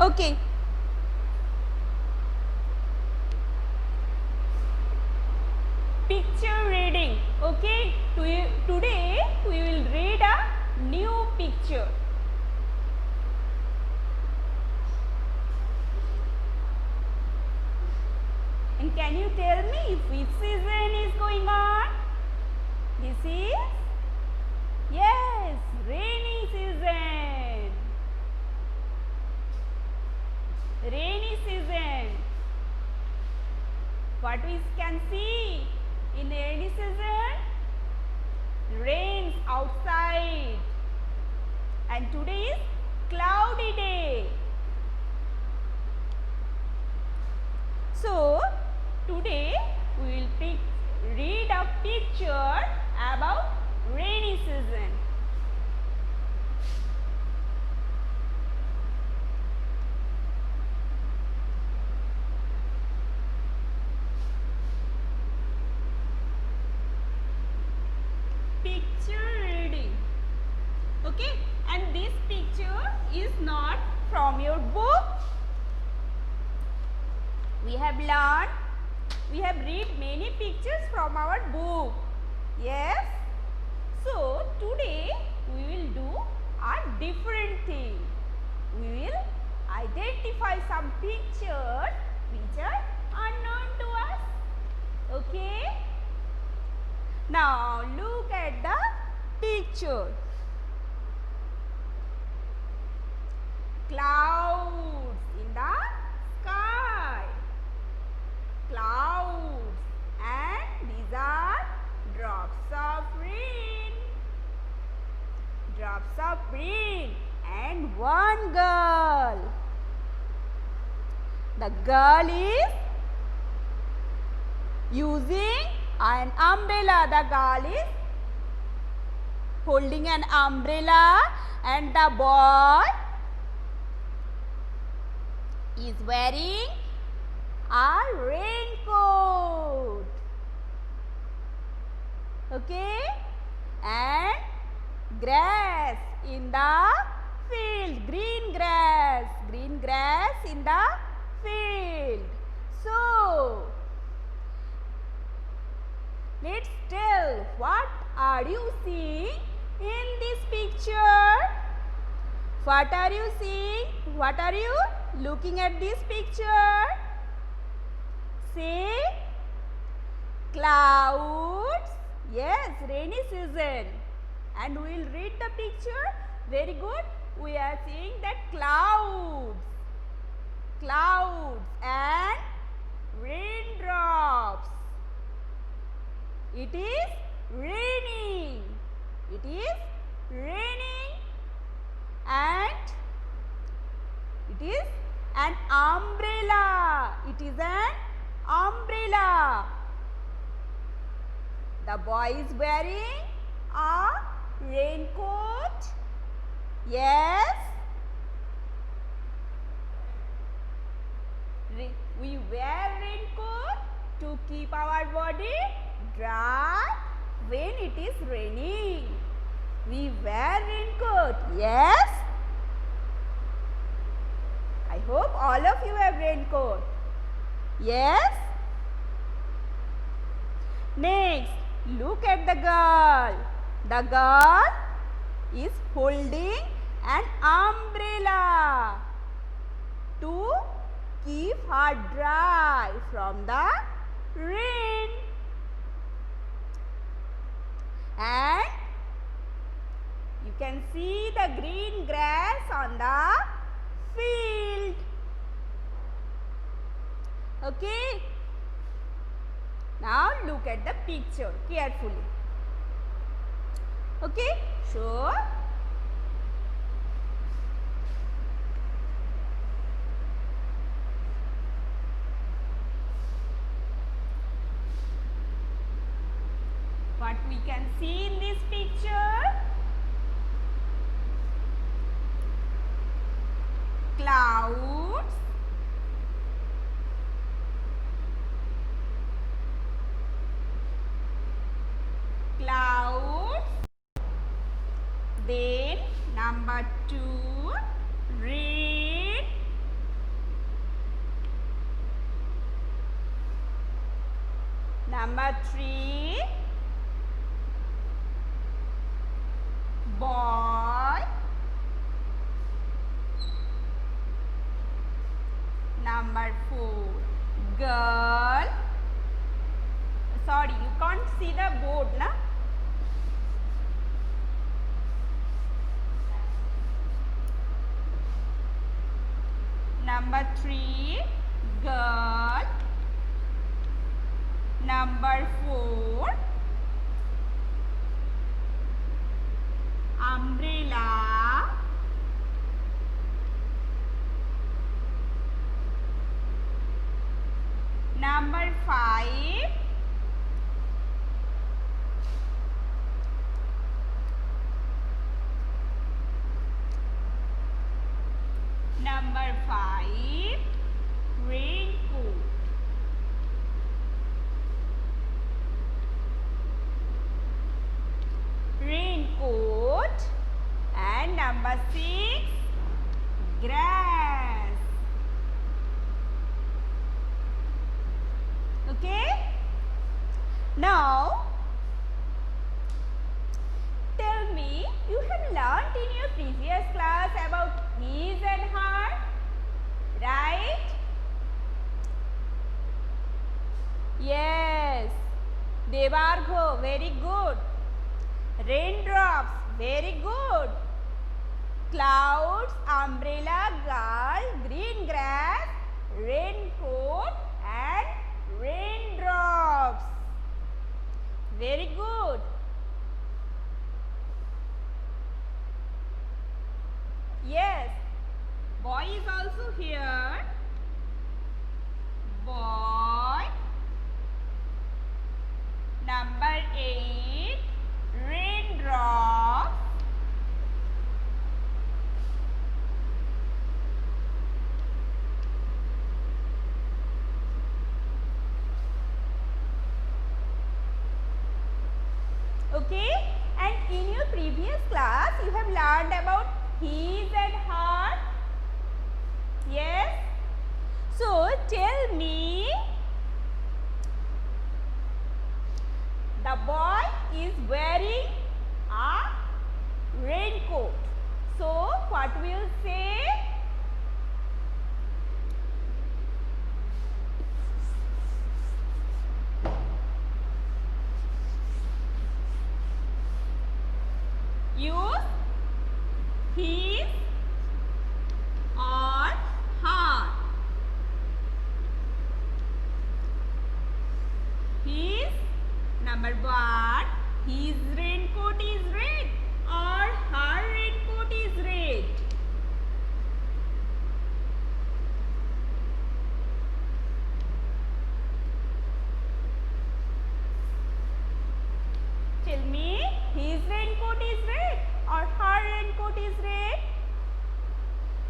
Okay. Picture reading. Okay. Today we will read a new picture. And can you tell me which season is going on? This is, yes, rainy season. Rainy season. What we can see in rainy season? Rains outside. And today is cloudy day. So today we will read a picture about rainy season. Picture reading. Okay, and this picture is not from your book. We have learned, we have read many pictures from our book. Yes. So today we will do a different thing. We will identify some pictures which are unknown to us. Okay. Now look at the picture. Clouds in the sky. Clouds, and these are drops of rain. Drops of rain, and one girl. The girl is using an umbrella. The girl is holding an umbrella, and the boy is wearing a raincoat. Okay, and grass in the field, green grass in the field. So let's tell, what are you seeing in this picture? What are you seeing? What are you looking at this picture? Say clouds. Yes, rainy season. And we will read the picture. Very good. We are seeing that clouds. Clouds and raindrops. It is raining. It is raining. And it is an umbrella. It is an umbrella. The boy is wearing a raincoat. Yes. We wear raincoat to keep our body dry when it is raining. We wear raincoat. Yes. I hope all of you have raincoat. Yes. Next, look at the girl. The girl is holding an umbrella to keep her dry from the rain. And you can see the green grass on the field. Okay. Now look at the picture carefully. Okay. So what we can see in this picture? Clouds, then number 2, rain, Number 3, boy. Number 4, girl. Sorry, you can't see the board, na? Number 3, girl. Number 4, umbrella. Number 5, raincoat. Raincoat. And number 6, grass. Okay? Now, tell me, you have learnt in your previous class about his and her, right? Yes. Devargho, very good. Raindrops, very good. Clouds, umbrella, girl, green grass, raincoat and raindrops. Very good. Yes, boy is also here. Boy. Number 8, raindrops. Okay, and in your previous class you have learned about his and her. Yes. So tell me, the boy is wearing a raincoat. So what will say? Use his or her. His, number 1, his raincoat is red or her raincoat is red. Tell me, his raincoat is red or her raincoat is red?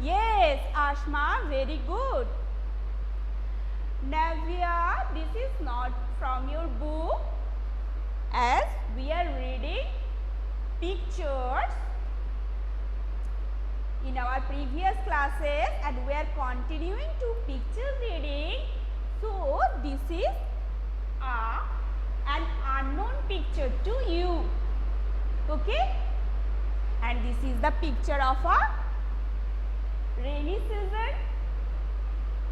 Yes, Ashma, very good. Navya, this is not from your book, as we are reading pictures in our previous classes and we are continuing to picture reading. So this is an unknown picture to you. Okay, and this is the picture of a rainy season,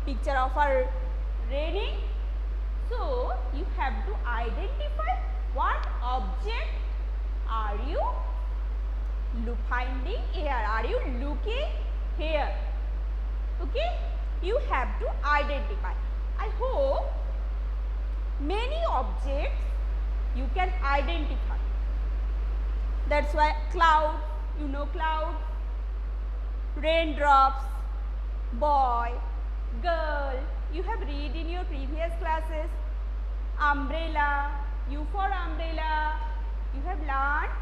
picture of a raining. So you have to identify what object are you finding here, are you looking here. Okay, you have to identify. I hope many objects you can identify. That's why clouds, you know clouds, raindrops, boy, girl, you have read in your previous classes. Umbrella, U for umbrella, you have learned.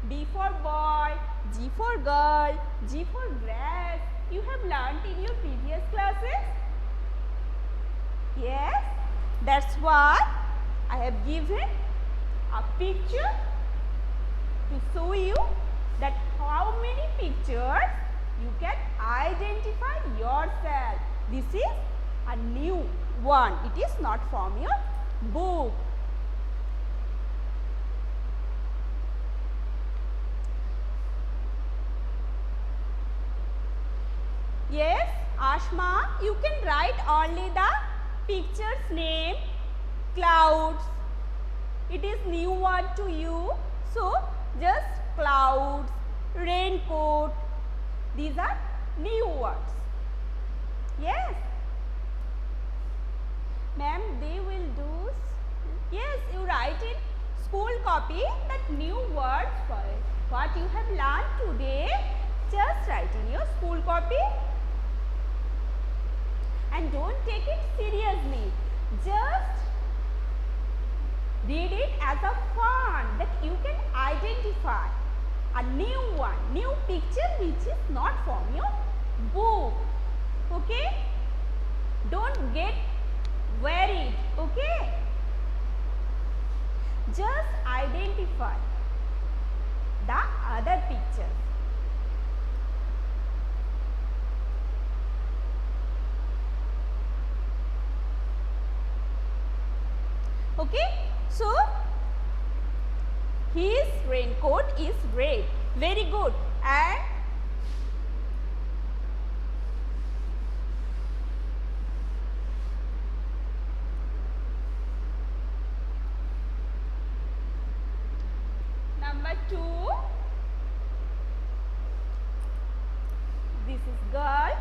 B for boy, G for girl, G for grass, you have learned in your previous classes. Yes, that's why I have given a picture to show you that how many pictures you can identify yourself. This is a new one. It is not from your book. Yes, Ashma, you can write only the picture's name, clouds. It is new word to you. So, just clouds, raincoat. These are new words. Yes. Ma'am, they will do. Yes, you write in school copy that new words for it. What you have learned today, just write in your school copy. And don't take it seriously. Just read it as a fun that you can identify a new one, new picture which is not from your book. Okay? Don't get worried. Okay? Just identify the other pictures. Okay, so his raincoat is red. Very good. And number 2, this is girl.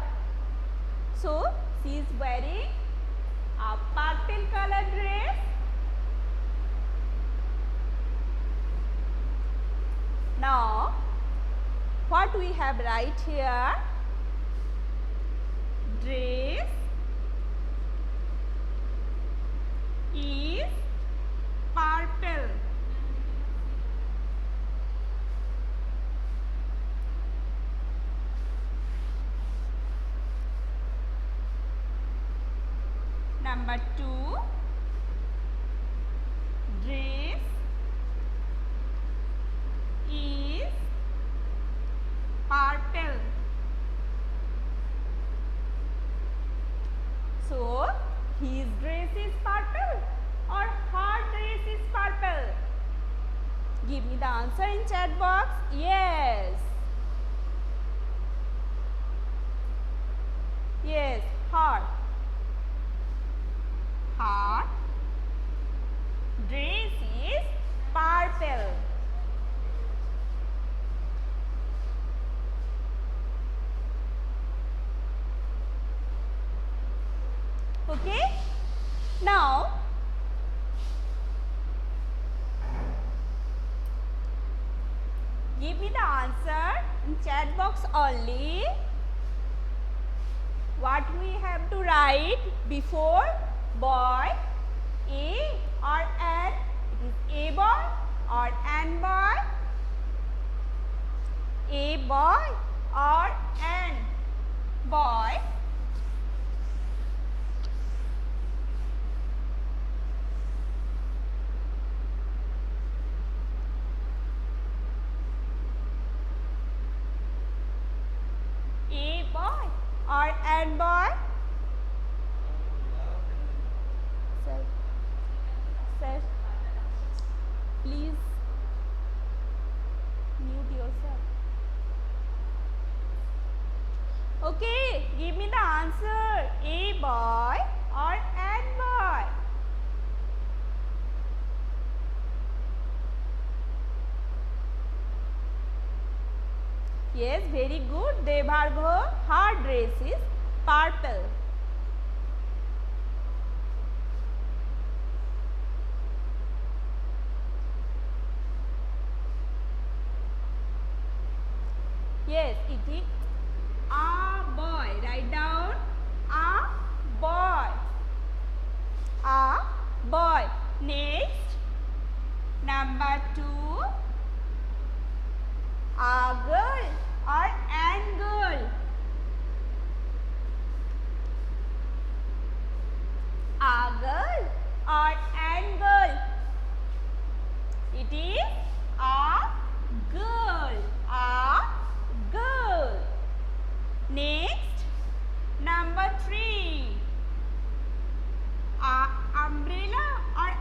So she is wearing a purple color dress. Now, what we have right here, dress is purple. Number 2, dress is purple. So, his dress is purple or her dress is purple? Give me the answer in chat box. Yes. Yes, her. Her dress is purple. Okay. Now, give me the answer in chat box only. What we have to write before boy, a or an? It is a boy or an boy? A boy or an boy? A boy or an boy? Sir, please mute yourself. Okay, give me the answer. A boy or an boy? Yes, very good. Devargo, her dress is purple. Yes, it is a boy. Write down a boy. A boy. Next, number 2, a girl or an girl? A girl or an girl? It is a girl. A girl. Next, number 3, a umbrella or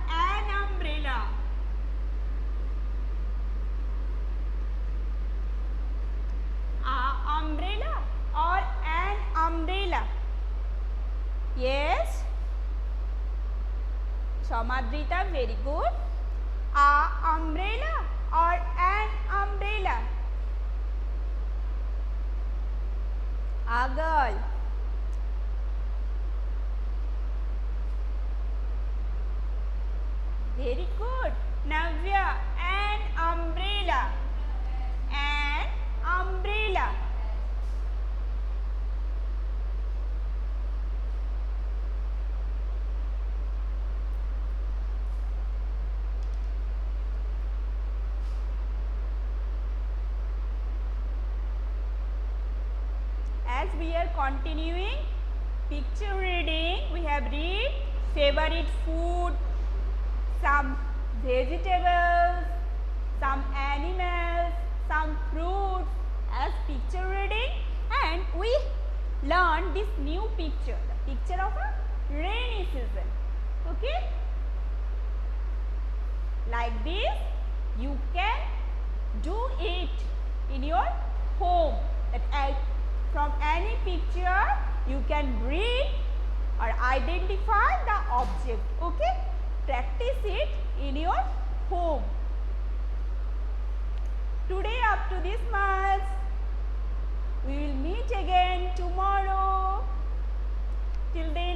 Madrita, very good. A umbrella or an umbrella? A girl. Very good. Navya, an umbrella. An umbrella. As we are continuing picture reading, we have read favorite food, some vegetables, some animals, some fruits as picture reading, and we learned this new picture, the picture of a rainy season. Okay? Like this, you can do it in your home. That from any picture you can read or identify the object. Okay? Practice it in your home. Today up to this much. We will meet again tomorrow. Till then.